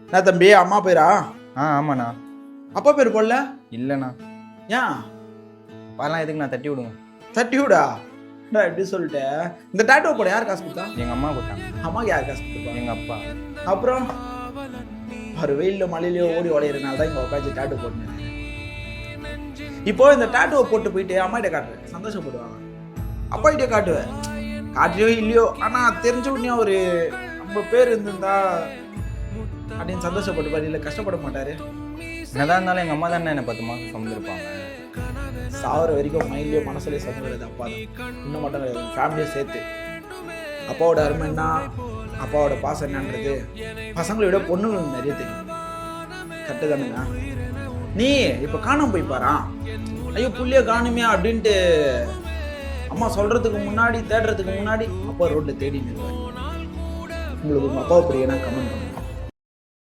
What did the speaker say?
என்ன தம்பி அம்மா பேரா? ஆமாண்ணா. அப்பா பேர் போடல? இல்லைண்ணா. ஏன்? அப்பாலாம் எதுக்குண்ணா, தட்டி விடுங்க. தட்டி விடா? நான் எப்படி சொல்லிட்டேன். இந்த டாட்டோ போட யார் காசு கொடுத்தா? எங்கள் அம்மா கொடுத்தாங்க. அம்மாக்கு யார் காசு கொடுத்தா? எங்கள் அப்பா. அப்புறம் ஒரு வெயிலில் மழையிலையோ ஓடி உடையிறதுனால தான் இங்கே உட்காந்து டாட்டோ போட்டுனேன். இப்போ இந்த டாட்டோவை போட்டு போயிட்டு அம்மாகிட்ட காட்டுவேன், சந்தோஷப்படுவாங்க. அப்பா கிட்டே காட்டுவேன், காட்டுலையோ இல்லையோ, ஆனால் தெரிஞ்ச உடனே ஒரு நம்ம பேர் இருந்திருந்தா அப்படின்னு சந்தோஷப்பட்டு இல்லை கஷ்டப்பட மாட்டாரு. என்னதான் இருந்தாலும் எங்கள் அம்மா தானே என்னை 10 மாதம் சுமந்துருப்பாங்க. சாவர வரைக்கும் மைண்ட்லேயோ மனசுலேயே சுமந்துறது அப்பா தான். இன்னும் மட்டும் கிடையாது, ஃபேமிலியை சேர்த்து. அப்பாவோட அருமை என்ன, அப்பாவோட பாசம் என்னன்றது பசங்களை விட பொண்ணுங்களுக்கு நிறைய தெரியும். கரெக்டு தானுங்க? நீ இப்போ காணாம போய் பாரா, ஐயோ புள்ளிய காணுமே அப்படின்ட்டு அம்மா சொல்றதுக்கு முன்னாடி தேடுறதுக்கு முன்னாடி அப்பா ரோட்ல தேடி நிற்பாரு. உங்களுக்கு உங்க அப்பாவை பிரியனா கமெண்ட் பண்ணுங்க.